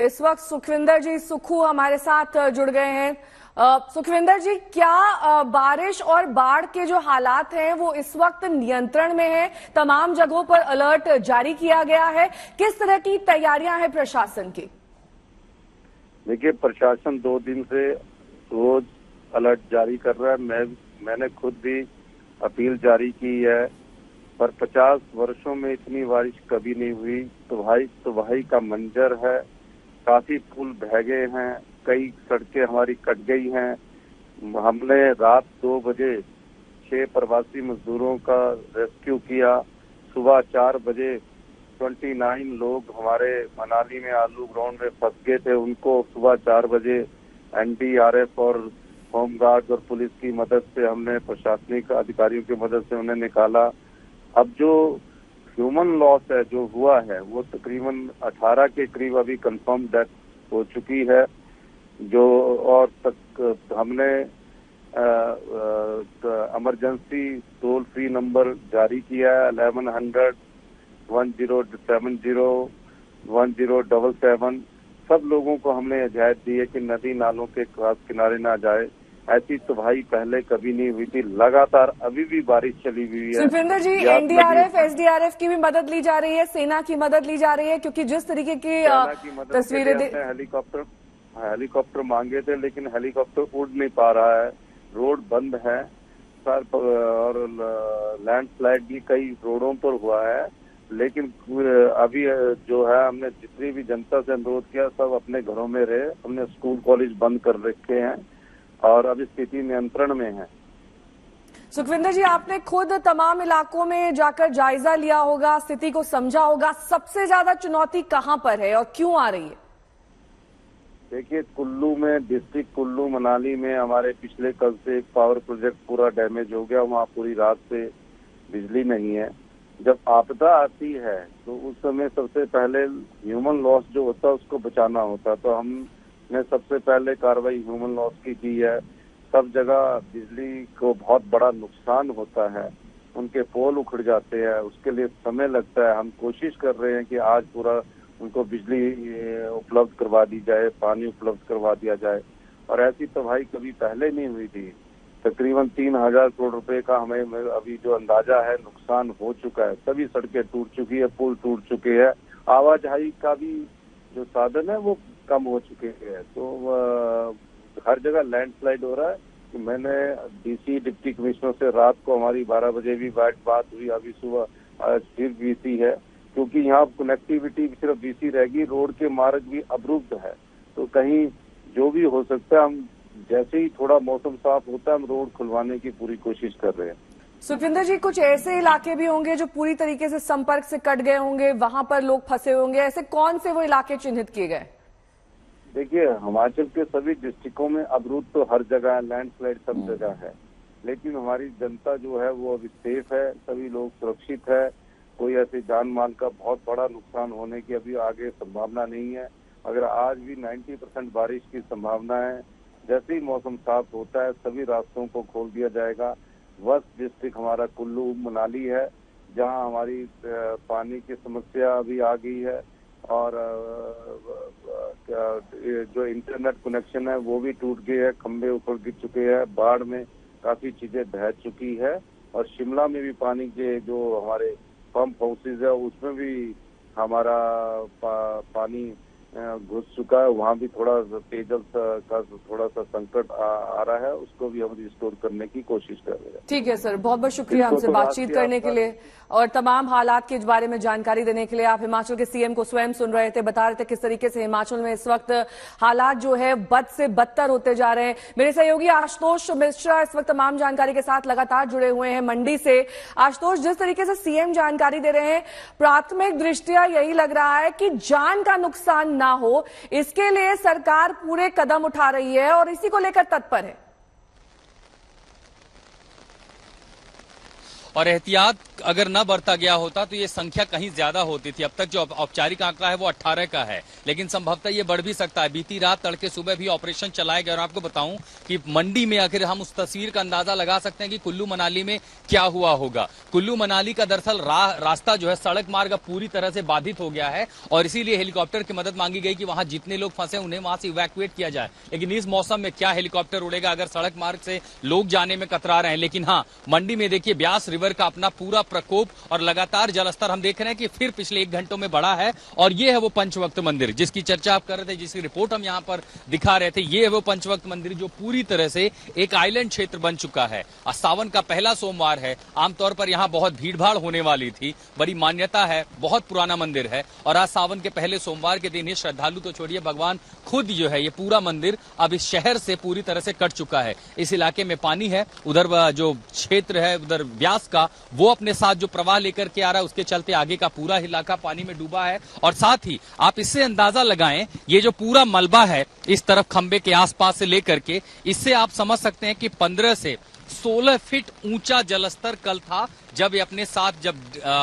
इस वक्त सुखविंदर जी सुखू हमारे साथ जुड़ गए हैं। सुखविंदर जी, क्या बारिश और बाढ़ के जो हालात हैं वो इस वक्त नियंत्रण में है? तमाम जगहों पर अलर्ट जारी किया गया है। किस तरह की तैयारियां हैं प्रशासन की? देखिए, प्रशासन 2 दिन से रोज अलर्ट जारी कर रहा है। मैंने खुद भी अपील जारी की है, पर 50 वर्षों में इतनी बारिश कभी नहीं हुई। तबाही का मंजर है। काफी पुल बह गए हैं, कई सड़कें हमारी कट गई हैं। हमने रात 2 बजे 6 प्रवासी मजदूरों का रेस्क्यू किया। सुबह 4 बजे 29 लोग हमारे मनाली में आलू ग्राउंड में फंस गए थे, उनको सुबह 4 बजे एनडीआरएफ और होमगार्ड और पुलिस की मदद से हमने, प्रशासनिक अधिकारियों की मदद से उन्हें निकाला। अब जो ह्यूमन लॉस है जो हुआ है वो तकरीबन 18 के करीब अभी कंफर्म डेथ हो चुकी है। जो और तक हमने इमरजेंसी टोल फ्री नंबर जारी किया है 1100 1070 1077। सब लोगों को हमने हिदायत दी है कि नदी नालों के किनारे ना जाए। ऐसी तबाही पहले कभी नहीं हुई थी। लगातार अभी भी बारिश चली हुई है। सुखविंदर जी, एनडीआरएफ एसडीआरएफ की भी मदद ली जा रही है, सेना की मदद ली जा रही है, क्योंकि जिस तरीके की तस्वीरें हेलीकॉप्टर मांगे थे, लेकिन हेलीकॉप्टर उड़ नहीं पा रहा है। रोड बंद है सर, और लैंडस्लाइड भी कई रोडों पर हुआ है। लेकिन अभी जो है, हमने जितनी भी जनता से अनुरोध किया, सब अपने घरों में रहे। हमने स्कूल कॉलेज बंद कर रखे हैं और अभी स्थिति नियंत्रण में है। सुखविंदर जी, आपने खुद तमाम इलाकों में जाकर जायजा लिया होगा, स्थिति को समझा होगा। सबसे ज्यादा चुनौती कहां पर है और क्यों आ रही है? देखिए, कुल्लू में, डिस्ट्रिक्ट कुल्लू मनाली में हमारे पिछले कल से एक पावर प्रोजेक्ट पूरा डैमेज हो गया। वहाँ पूरी रात से बिजली नहीं है। जब आपदा आती है तो उस समय सबसे पहले ह्यूमन लॉस जो होता है उसको बचाना होता, तो हमने सबसे पहले कार्रवाई ह्यूमन लॉस की है। सब जगह बिजली को बहुत बड़ा नुकसान होता है, उनके पोल उखड़ जाते हैं, उसके लिए समय लगता है। हम कोशिश कर रहे हैं कि आज पूरा उनको बिजली उपलब्ध करवा दी जाए, पानी उपलब्ध करवा दिया जाए। और ऐसी तबाही कभी पहले नहीं हुई थी। तकरीबन 3000 करोड़ रुपए का हमें अभी जो अंदाजा है नुकसान हो चुका है। सभी सड़कें टूट चुकी है, पुल टूट चुके हैं, आवाजाही का भी जो साधन है वो कम हो चुके हैं। तो हर जगह लैंडस्लाइड हो रहा है। तो मैंने डीसी डिप्टी कमिश्नर से रात को हमारी 12 बजे भी बात हुई, अभी सुबह फिर बीसी है, क्योंकि यहाँ कनेक्टिविटी सिर्फ बीसी रहेगी, रोड के मार्ग भी अवरुद्ध है। तो कहीं जो भी हो सकता है, हम जैसे ही थोड़ा मौसम साफ होता है हम रोड खुलवाने की पूरी कोशिश कर रहे हैं। सुखविंदर जी, कुछ ऐसे इलाके भी होंगे जो पूरी तरीके से संपर्क से कट गए होंगे, वहां पर लोग फंसे होंगे, ऐसे कौन से वो इलाके चिन्हित किए गए? देखिए, हिमाचल के सभी डिस्ट्रिक्टों में अवरुद्ध तो हर जगह है, लैंडस्लाइड सब जगह है, लेकिन हमारी जनता जो है वो अभी सेफ है, सभी लोग सुरक्षित है। कोई ऐसे जान माल का बहुत बड़ा नुकसान होने की अभी आगे संभावना नहीं है। अगर आज भी 90% बारिश की संभावना है। जैसे ही मौसम साफ होता है सभी रास्तों को खोल दिया जाएगा। वेस्ट डिस्ट्रिक्ट हमारा कुल्लू मनाली है, जहां हमारी पानी की समस्या अभी आ गई है, और जो इंटरनेट कनेक्शन है वो भी टूट गए हैं, खंभे ऊपर गिर चुके हैं, बाढ़ में काफी चीजें बह चुकी है। और शिमला में भी पानी के जो हमारे पंप हाउसेज है उसमें भी हमारा पानी घुस चुका है। वहाँ भी थोड़ा पेयजल का थोड़ा सा संकट आ रहा है, उसको भी हम रिस्टोर करने की कोशिश कर रहे हैं। ठीक है सर, बहुत बहुत शुक्रिया हमसे बातचीत करने के लिए और तमाम हालात के बारे में जानकारी देने के लिए। आप हिमाचल के सीएम को स्वयं सुन रहे थे, बता रहे थे किस तरीके से हिमाचल में इस वक्त हालात जो है बद से बदतर होते जा रहे हैं। मेरे सहयोगी आशुतोष मिश्रा इस वक्त तमाम जानकारी के साथ लगातार जुड़े हुए हैं मंडी से। आशुतोष, जिस तरीके से सीएम जानकारी दे रहे हैं, प्राथमिक दृष्टिया यही लग रहा है कि जान का नुकसान ना हो, इसके लिए सरकार पूरे कदम उठा रही है और इसी को लेकर तत्पर है। और एहतियात अगर न बरता गया होता तो ये संख्या कहीं ज्यादा होती थी। अब तक जो औपचारिक आंकड़ा है वो 18 का है, लेकिन संभवतः ये बढ़ भी सकता है। बीती रात तड़के सुबह भी ऑपरेशन चलाया गया और आपको बताऊं कि मंडी में आखिर हम उस तस्वीर का अंदाजा लगा सकते हैं कि कुल्लू मनाली में क्या हुआ होगा। कुल्लू मनाली का दरअसल रास्ता जो है सड़क मार्ग पूरी तरह से बाधित हो गया है और इसीलिए हेलीकॉप्टर की मदद मांगी गई कि वहां जितने लोग फंसे उन्हें वहां से इवैक्यूएट किया जाए। लेकिन इस मौसम में क्या हेलीकॉप्टर उड़ेगा अगर सड़क मार्ग से लोग जाने में कतरा रहे हैं। लेकिन हाँ, मंडी में देखिए ब्यास रिवर का अपना पूरा प्रकोप और लगातार जलस्तर हम देख रहे हैं कि फिर पिछले 1 घंटों में बढ़ा है। और ये है वो पंचवक्त मंदिर जिसकी चर्चा आप कर रहे थे, जिसकी रिपोर्ट हम यहाँ पर दिखा रहे थे। ये है वो पंचवक्त मंदिर जो पूरी तरह से एक आइलैंड क्षेत्र बन चुका है। सावन का पहला सोमवार है, आमतौर पर यहाँ बहुत भीड़भाड़ होने वाली थी, बड़ी मान्यता है, बहुत पुराना मंदिर है। और आज सावन के पहले सोमवार के दिन ही श्रद्धालु तो छोड़िए, भगवान खुद जो है ये पूरा मंदिर अब इस शहर से पूरी तरह से कट चुका है। इस इलाके में पानी है, उधर जो क्षेत्र है उधर ब्यास का वो अपने साथ जो प्रवाह लेकर के आ रहा है उसके चलते आगे का पूरा इलाका पानी में डूबा है। और साथ ही आप इससे अंदाजा लगाएं, ये जो पूरा मलबा है इस तरफ खंबे के आसपास से लेकर के, इससे आप समझ सकते हैं कि 15 से 16 फीट ऊंचा जलस्तर कल था जब ये अपने साथ जब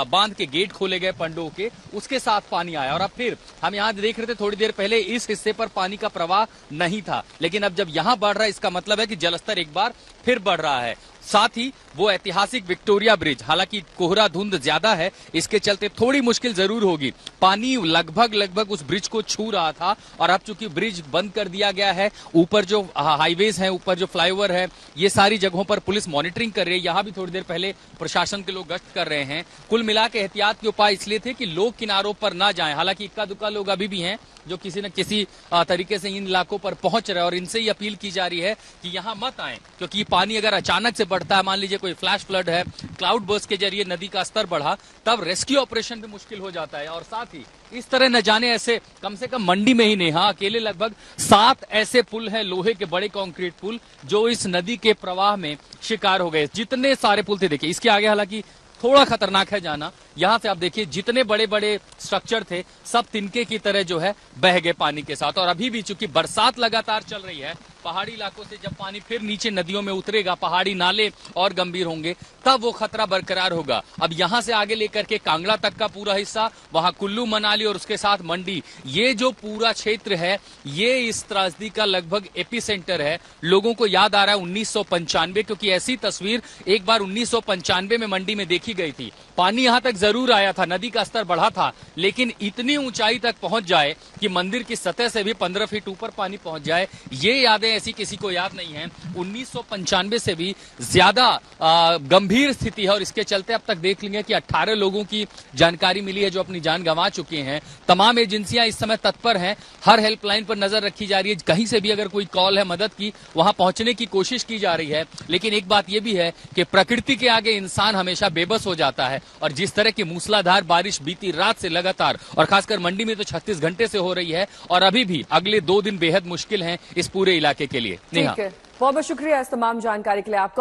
बांध के गेट खोले गए पंडों के, उसके साथ पानी आया। और अब फिर हम यहाँ देख रहे थे थोड़ी देर पहले इस हिस्से पर पानी का प्रवाह नहीं था, लेकिन अब जब यहाँ बढ़ रहा है इसका मतलब है कि जलस्तर एक बार फिर बढ़ रहा है। साथ ही वो ऐतिहासिक विक्टोरिया ब्रिज, हालांकि कोहरा धुंध ज्यादा है इसके चलते थोड़ी मुश्किल जरूर होगी। पानी लगभग उस ब्रिज को छू रहा था और अब चूंकि ब्रिज बंद कर दिया गया है, ऊपर जो हाईवेज हैं, ऊपर जो फ्लाईओवर है, ये सारी जगहों पर पुलिस मॉनिटरिंग कर रही है। यहाँ भी थोड़ी देर पहले प्रशासन के लोग गश्त कर रहे हैं। कुल मिला के एहतियात के उपाय इसलिए थे कि लोग किनारों पर ना जाएं। हालांकि इक्का दुक्का लोग अभी भी हैं जो किसी न किसी तरीके से इन इलाकों पर पहुंच रहे हैं और इनसे ही अपील की जा रही है कि यहाँ मत आएं, क्योंकि पानी अगर अचानक से बढ़ता है, मान लीजिए कोई फ्लैश फ्लड है, क्लाउड बर्स्ट के जरिए नदी का स्तर बढ़ा, तब रेस्क्यू ऑपरेशन भी मुश्किल हो जाता है। और साथ ही इस तरह न जाने ऐसे कम से कम मंडी में ही नहीं, हाँ अकेले लगभग 7 ऐसे पुल हैं, लोहे के बड़े कंक्रीट पुल, जो इस नदी के प्रवाह में शिकार हो गए। जितने सारे पुल थे देखिए, इसके आगे हालांकि थोड़ा खतरनाक है जाना। यहां से आप देखिए जितने बड़े बड़े स्ट्रक्चर थे सब तिनके की तरह जो है बह गए पानी के साथ। और अभी भी चूंकि बरसात लगातार चल रही है, पहाड़ी इलाकों से जब पानी फिर नीचे नदियों में उतरेगा, पहाड़ी नाले और गंभीर होंगे, तब वो खतरा बरकरार होगा। अब यहां से आगे लेकर के कांगड़ा तक का पूरा हिस्सा, वहां कुल्लू मनाली और उसके साथ मंडी, ये जो पूरा क्षेत्र है ये इस त्रासदी का लगभग एपी सेंटर है। लोगों को याद आ रहा है 1995, क्योंकि ऐसी तस्वीर एक बार 1995 में मंडी में देखी गई थी। पानी यहां तक जरूर आया था, नदी का स्तर बढ़ा था, लेकिन इतनी ऊंचाई तक पहुंच जाए कि मंदिर की सतह से भी 15 फीट ऊपर पानी पहुंच जाए, ये यादें ऐसी किसी को याद नहीं है। 1995 से भी ज्यादा गंभीर स्थिति है और इसके चलते अब तक देख लेंगे कि 18 लोगों की जानकारी मिली है जो अपनी जान गंवा चुके हैं। तमाम एजेंसियां इस समय तत्पर हैं, हर हेल्पलाइन पर नजर रखी जा रही है, कहीं से भी अगर कोई कॉल है मदद की वहां पहुंचने की कोशिश की जा रही है। लेकिन एक बात यह भी है कि प्रकृति के आगे इंसान हमेशा बेबस हो जाता है और जिस तरह की मूसलाधार बारिश बीती रात से लगातार और खासकर मंडी में तो 36 घंटे से हो रही है और अभी भी अगले 2 दिन बेहद मुश्किल हैं इस पूरे इलाके के लिए। ठीक है, बहुत बहुत शुक्रिया इस तमाम जानकारी के लिए आपका।